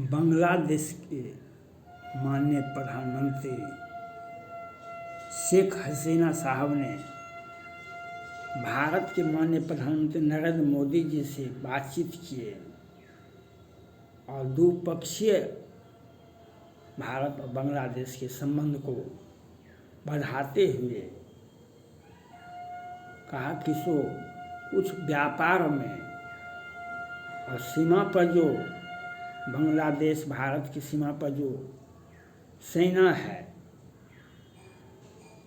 बांग्लादेश के माननीय प्रधानमंत्री शेख हसीना साहब ने भारत के माननीय प्रधानमंत्री नरेंद्र मोदी जी से बातचीत किए और द्विपक्षीय भारत और बांग्लादेश के संबंध को बढ़ाते हुए कहा कि सो कुछ व्यापार में और सीमा पर जो बांग्लादेश भारत की सीमा पर जो सेना है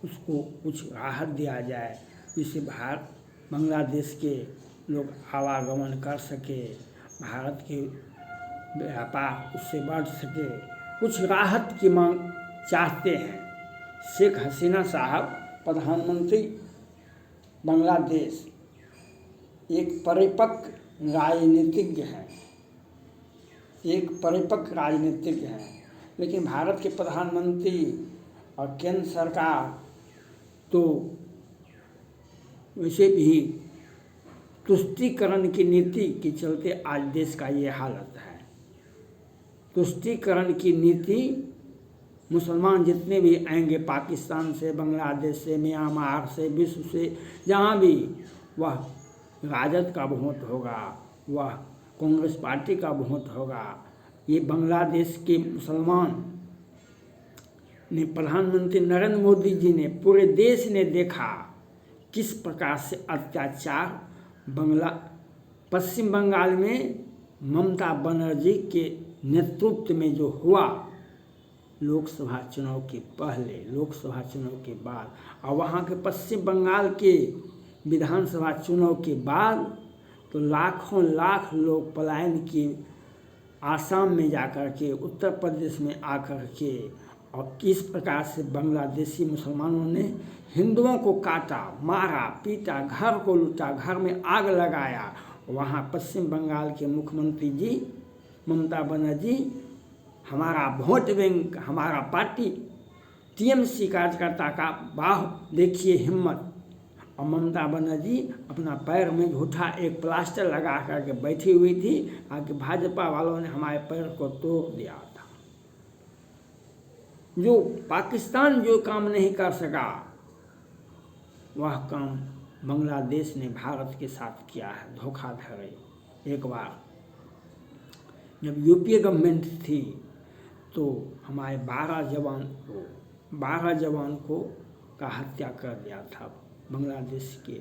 उसको कुछ राहत दिया जाए, जिससे भारत बांग्लादेश के लोग आवागमन कर सके, भारत के व्यापार उससे बढ़ सके, कुछ राहत की मांग चाहते हैं। शेख हसीना साहब प्रधानमंत्री बांग्लादेश एक परिपक्व राजनीतिज्ञ हैं, लेकिन भारत के प्रधानमंत्री और केंद्र सरकार तो वैसे भी तुष्टीकरण की नीति के चलते आज देश का ये हालत है। तुष्टीकरण की नीति, मुसलमान जितने भी आएंगे पाकिस्तान से, बांग्लादेश से, म्यांमार से, विश्व से, जहाँ भी, वह राजद का वोट होगा, वह कांग्रेस पार्टी का वोट होगा। ये बांग्लादेश के मुसलमान ने प्रधानमंत्री नरेंद्र मोदी जी ने, पूरे देश ने देखा किस प्रकार से अत्याचार पश्चिम बंगाल में ममता बनर्जी के नेतृत्व में जो हुआ, लोकसभा चुनाव के पहले, लोकसभा चुनाव के बाद, और वहाँ के पश्चिम बंगाल के विधानसभा चुनाव के बाद तो लाखों लाख लोग पलायन की आसाम में जाकर के, उत्तर प्रदेश में आकर के, और किस प्रकार से बांग्लादेशी मुसलमानों ने हिंदुओं को काटा, मारा, पीटा, घर को लूटा, घर में आग लगाया। वहाँ पश्चिम बंगाल के मुख्यमंत्री जी ममता बनर्जी, हमारा वोट बैंक, हमारा पार्टी टीएमसी कार्यकर्ता का वाह देखिए हिम्मत, और ममता बनर्जी अपना पैर में झूठा एक प्लास्टर लगा करके बैठी हुई थी, आगे भाजपा वालों ने हमारे पैर को तोड़ दिया था। जो पाकिस्तान जो काम नहीं कर सका, वह काम बांग्लादेश ने भारत के साथ किया है, धोखाधड़ी। एक बार जब यूपीए गवर्नमेंट थी तो हमारे 12 जवान को का हत्या कर दिया था बांग्लादेश के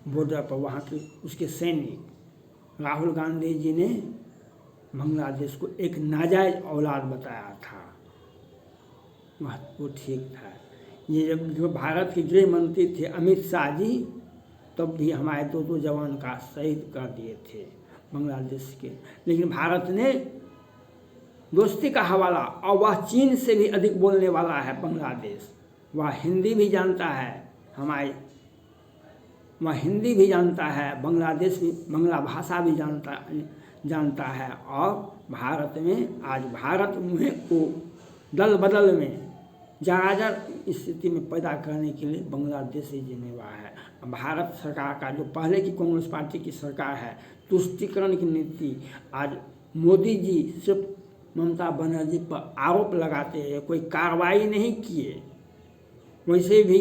बॉर्डर पर। वहाँ के उसके सैनिक, राहुल गांधी जी ने बांग्लादेश को एक नाजायज औलाद बताया था, वह वो ठीक था। ये जब जो भारत के गृह मंत्री थे अमित शाह जी, तब भी हमारे 2 जवान का शहीद कर दिए थे बांग्लादेश के। लेकिन भारत ने दोस्ती का हवाला, और वह चीन से भी अधिक बोलने वाला है बांग्लादेश। वह हिंदी भी जानता है, वह हिंदी भी जानता है, बांग्लादेश भी बांग्ला भाषा भी जानता है। और भारत में आज भारत मुहे को दल बदल में जराजर स्थिति में पैदा करने के लिए बांग्लादेश ही जिम्मेवार है। भारत सरकार का जो पहले की कांग्रेस पार्टी की सरकार है, तुष्टीकरण की नीति, आज मोदी जी सिर्फ ममता बनर्जी पर आरोप लगाते हैं, कोई कार्रवाई नहीं किए। वैसे भी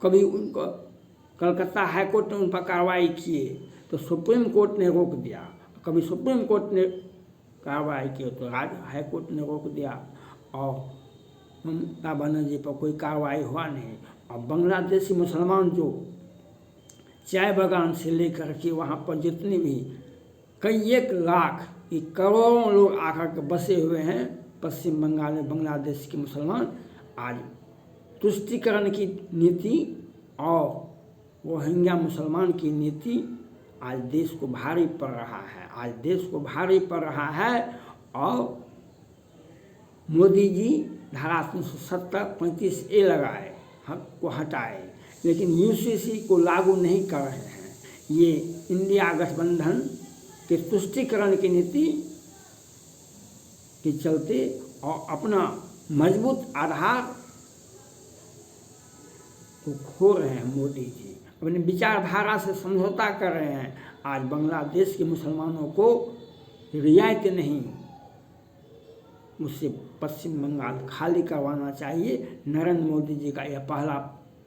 कभी उनको कलकत्ता हाई कोर्ट ने उन पर कार्रवाई किए तो सुप्रीम कोर्ट ने रोक दिया, कभी सुप्रीम कोर्ट ने कार्रवाई की तो राज्य हाई कोर्ट ने रोक दिया, और ममता बनर्जी पर कोई कार्रवाई हुआ नहीं। और बांग्लादेशी मुसलमान जो चाय बागान से लेकर के वहाँ पर जितने भी कई 1 लाख करोड़ों लोग आकर के बसे हुए हैं पश्चिम बंगाल में, बांग्लादेश के मुसलमान, आज तुष्टीकरण की नीति और रोहिंग्या मुसलमान की नीति आज देश को भारी पड़ रहा है, आज देश को भारी पड़ रहा है। और मोदी जी धारा 370-35A लगाए, हक को हटाए, लेकिन यूसीसी को लागू नहीं कर रहे हैं। ये इंडिया गठबंधन के तुष्टीकरण की नीति के चलते और अपना मजबूत आधार को खो रहे हैं मोदी जी। अपनी विचारधारा से समझौता कर रहे हैं। आज बांग्लादेश के मुसलमानों को रियायत नहीं, उससे पश्चिम बंगाल खाली करवाना चाहिए। नरेंद्र मोदी जी का यह पहला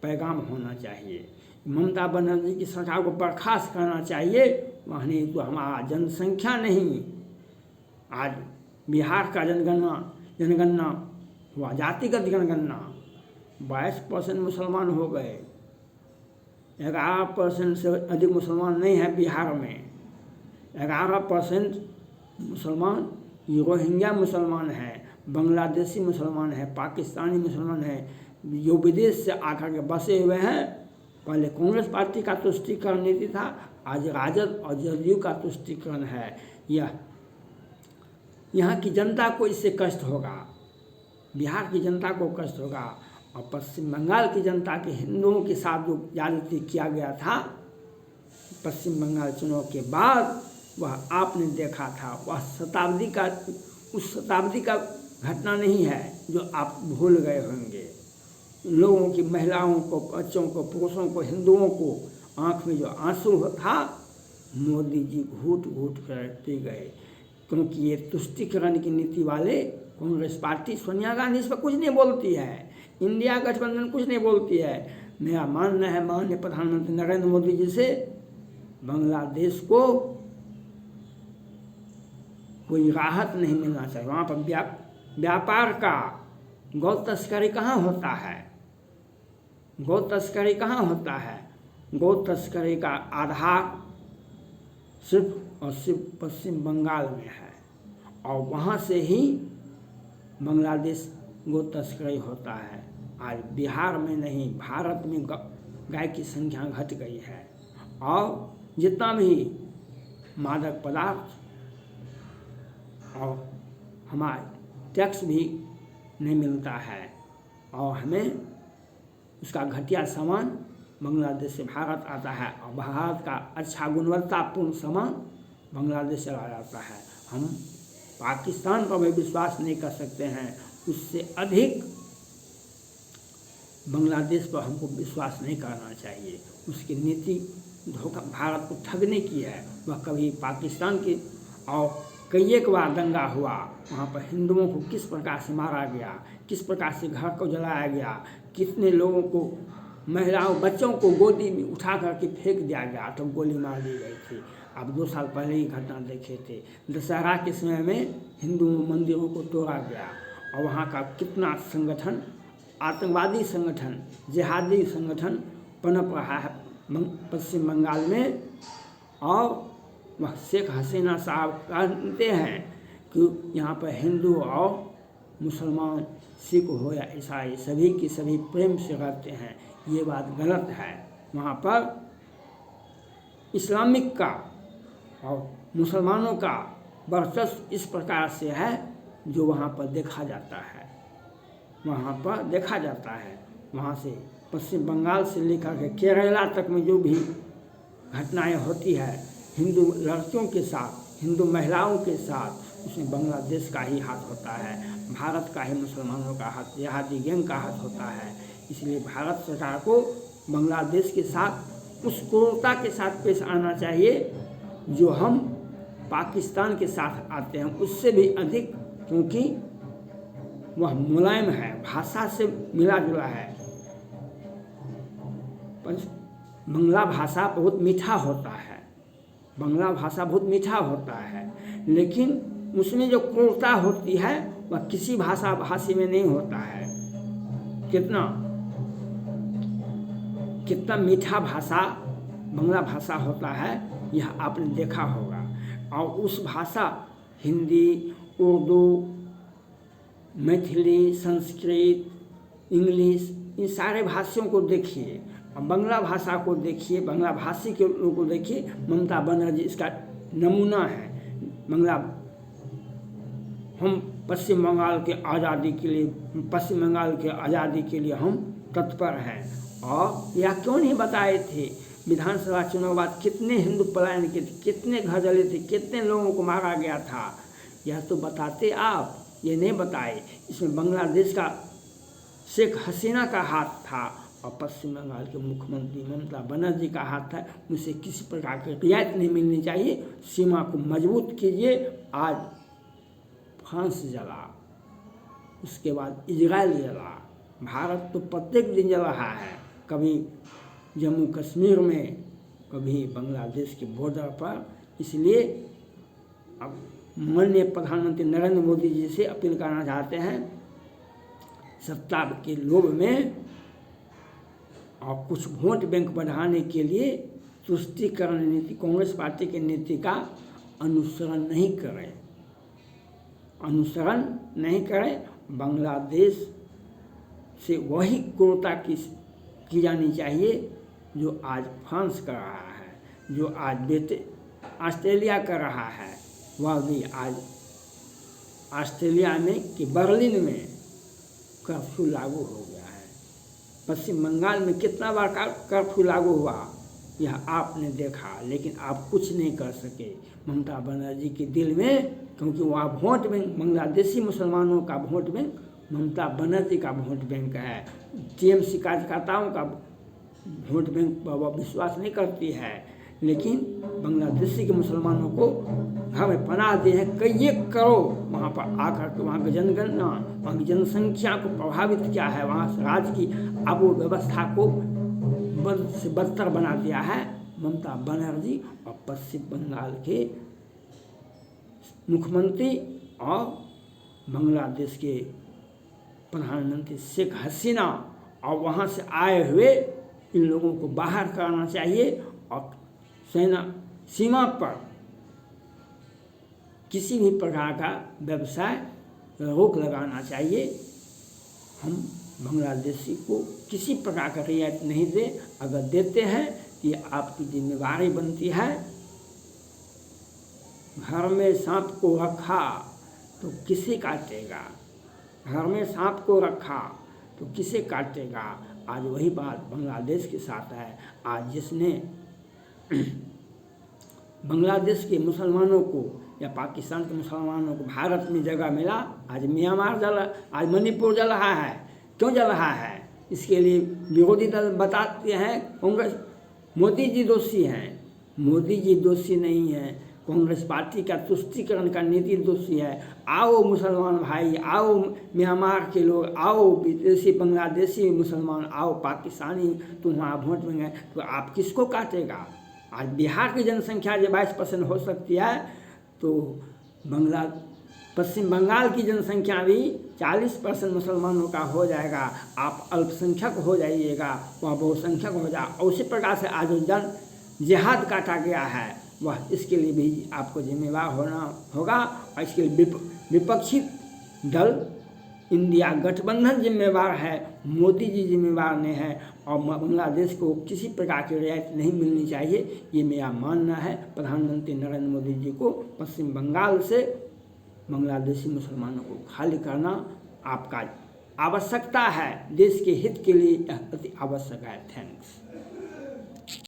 पैगाम होना चाहिए। ममता बनर्जी की सरकार को बर्खास्त करना चाहिए। वह नहीं तो हमारा जनसंख्या नहीं, आज बिहार का जनगणना हुआ, जातिगत जनगणना, 22% मुसलमान हो गए। 11% से अधिक मुसलमान नहीं है बिहार में। 11% मुसलमान रोहिंग्या मुसलमान है, बांग्लादेशी मुसलमान है, पाकिस्तानी मुसलमान है, जो विदेश से आकर के बसे हुए हैं। पहले कांग्रेस पार्टी का तुष्टीकरण नीति था, आज राजद और जदयू का तुष्टीकरण है। यहाँ की जनता को इससे कष्ट होगा, बिहार की जनता को कष्ट होगा। और पश्चिम बंगाल की जनता के हिंदुओं के साथ जो ज्यादती किया गया था पश्चिम बंगाल चुनाव के बाद, वह आपने देखा था। वह उस शताब्दी का घटना नहीं है जो आप भूल गए होंगे। लोगों की, महिलाओं को, बच्चों को, पुरुषों को, हिंदुओं को आँख में जो आंसू था, मोदी जी घूट घूट कर पी गए। क्योंकि ये तुष्टीकरण की नीति वाले कांग्रेस पार्टी, सोनिया गांधी इस पर कुछ नहीं बोलती है, इंडिया गठबंधन कुछ नहीं बोलती है। मेरा मानना है माननीय प्रधानमंत्री नरेंद्र मोदी जी से, बांग्लादेश को कोई राहत नहीं मिलना चाहिए। वहाँ पर व्यापार का, गौ तस्करी कहाँ होता है? गौ तस्करी कहाँ होता है? गौ तस्करी का आधार सिर्फ और सिर्फ पश्चिम बंगाल में है, और वहाँ से ही बांग्लादेश गौ तस्करी होता है। आज बिहार में नहीं, भारत में गाय की संख्या घट गई है, और जितना भी मादक पदार्थ और हमारे टैक्स भी नहीं मिलता है, और हमें उसका घटिया सामान बांग्लादेश से भारत आता है, और भारत का अच्छा गुणवत्तापूर्ण सामान बांग्लादेश से आ जाता है। हम पाकिस्तान पर भी विश्वास नहीं कर सकते हैं, उससे अधिक बांग्लादेश पर हमको विश्वास नहीं करना चाहिए। उसकी नीति धोखा, भारत को ठगने की है। वह कभी पाकिस्तान की, और कई एक बार दंगा हुआ, वहाँ पर हिंदुओं को किस प्रकार से मारा गया, किस प्रकार से घर को जलाया गया, कितने लोगों को, महिलाओं, बच्चों को गोदी में उठा करके फेंक दिया गया, तो गोली मार दी गई थी। अब 2 साल पहले ही घटना देखे थे। दशहरा के समय में हिंदू मंदिरों को तोड़ा गया, और वहाँ का कितना संगठन, आतंकवादी संगठन, जिहादी संगठन पनप रहा है पश्चिम बंगाल में। और वह शेख हसीना साहब कहते हैं कि यहाँ पर हिंदू और मुसलमान, सिख हो या ईसाई, सभी की सभी प्रेम से रहते हैं। ये बात गलत है। वहाँ पर इस्लामिक का और मुसलमानों का वर्चस्व इस प्रकार से है जो वहाँ पर देखा जाता है, वहाँ पर देखा जाता है। वहाँ से पश्चिम बंगाल से लेकर के केरला तक में जो भी घटनाएं होती है हिंदू लड़कियों के साथ, हिंदू महिलाओं के साथ, उसमें बांग्लादेश का ही हाथ होता है, भारत का ही मुसलमानों का हाथ, जिहादी गैंग का हाथ होता है। इसलिए भारत सरकार को बांग्लादेश के साथ उस क्रूरता के साथ पेश आना चाहिए जो हम पाकिस्तान के साथ आते हैं, उससे भी अधिक, क्योंकि वह मुलायम है, भाषा से मिला जुला है। बांग्ला भाषा बहुत मीठा होता है, बांग्ला भाषा बहुत मीठा होता है, लेकिन उसमें जो क्रूरता होती है वह किसी भाषी में नहीं होता है। कितना मीठा भाषा बांग्ला भाषा होता है, यह आपने देखा होगा। और उस भाषा, हिंदी, उर्दू, मैथिली, संस्कृत, इंग्लिश, इन सारे भाषियों को देखिए और बांग्ला भाषा को देखिए, बांग्ला भाषी के लोगों को देखिए। ममता बनर्जी इसका नमूना है। हम पश्चिम बंगाल के आज़ादी के लिए हम तत्पर हैं। और यह क्यों नहीं बताए थे विधानसभा चुनाव बाद कितने हिंदू पलायन किए थे, कितने घर जले थे, कितने लोगों को मारा गया था, यह तो बताते आप, ये नहीं बताए। इसमें बांग्लादेश का शेख हसीना का हाथ था, और पश्चिम बंगाल के मुख्यमंत्री ममता बनर्जी का हाथ है, उसे किसी प्रकार की रियायत नहीं मिलनी चाहिए। सीमा को मजबूत कीजिए। आज फ्रांस जला, उसके बाद इजराइल जला, भारत तो प्रत्येक दिन जल रहा है, कभी जम्मू कश्मीर में, कभी बांग्लादेश के बॉर्डर पर। इसलिए अब माननीय प्रधानमंत्री नरेंद्र मोदी जी से अपील करना चाहते हैं, सत्ता के लोभ में और कुछ वोट बैंक बढ़ाने के लिए तुष्टीकरण नीति, कांग्रेस पार्टी की नीति का अनुसरण नहीं करें। बांग्लादेश से वही क्रूरता की जानी चाहिए जो आज फ्रांस कर रहा है, जो आज ऑस्ट्रेलिया कर रहा है। वह भी आज ऑस्ट्रेलिया में कि बर्लिन में कर्फ्यू लागू हो गया है। पश्चिम बंगाल में कितना बार कर्फ्यू लागू हुआ यह आपने देखा, लेकिन आप कुछ नहीं कर सके। ममता बनर्जी के दिल में, क्योंकि वहाँ वोट बैंक बांग्लादेशी मुसलमानों का वोट बैंक ममता बनर्जी का वोट बैंक है। टीएमसी कार्यकर्ताओं का वोट बैंक पर वह विश्वास नहीं करती है, लेकिन बांग्लादेशी के मुसलमानों को घर में पनाह दी है। कई करोड़ वहाँ पर आकर के वहाँ की जनगणना, वहाँ की जनसंख्या को प्रभावित किया है, वहाँ राज्य की आबो व्यवस्था को बद से बदतर बना दिया है ममता बनर्जी और पश्चिम बंगाल के मुख्यमंत्री और बांग्लादेश के प्रधानमंत्री शेख हसीना। और वहाँ से आए हुए इन लोगों को बाहर करना चाहिए और सीमा पर किसी भी प्रकार का व्यवसाय रोक लगाना चाहिए। हम बांग्लादेशी को किसी प्रकार का रियायत नहीं दे, अगर देते हैं तो ये आपकी जिम्मेवारी बनती है। घर में सांप को रखा तो किसे काटेगा, घर में सांप को रखा तो किसे काटेगा। आज वही बात बांग्लादेश के साथ है। आज जिसने बांग्लादेश के मुसलमानों को या पाकिस्तान के मुसलमानों को भारत में जगह मिला, आज म्यांमार जल, आज मणिपुर जल रहा है। क्यों जल रहा है? इसके लिए विरोधी दल बताते हैं कांग्रेस, मोदी जी दोषी हैं। मोदी जी दोषी नहीं हैं, कांग्रेस पार्टी का तुष्टीकरण का नीति दोषी है। आओ मुसलमान भाई, आओ म्यांमार के लोग, आओ विदेशी बांग्लादेशी मुसलमान, आओ पाकिस्तानी, तुम्हारा वोट में गए तो आप किसको काटेगा। आज बिहार की जनसंख्या जब 22% हो सकती है तो पश्चिम बंगाल की जनसंख्या भी 40% मुसलमानों का हो जाएगा। आप अल्पसंख्यक हो जाइएगा, वह बहुसंख्यक हो जाए। और उसी प्रकार से आज जन जिहाद काटा गया है, वह इसके लिए भी आपको जिम्मेवार होना होगा। और इसके लिए विपक्षी दल इंडिया गठबंधन जिम्मेवार है, मोदी जी जिम्मेवार नहीं है। और बांग्लादेश को किसी प्रकार की रियायत नहीं मिलनी चाहिए, ये मेरा मानना है। प्रधानमंत्री नरेंद्र मोदी जी को पश्चिम बंगाल से बांग्लादेशी मुसलमानों को खाली करना आपका आवश्यकता है, देश के हित के लिए यह अति आवश्यक है। थैंक्स।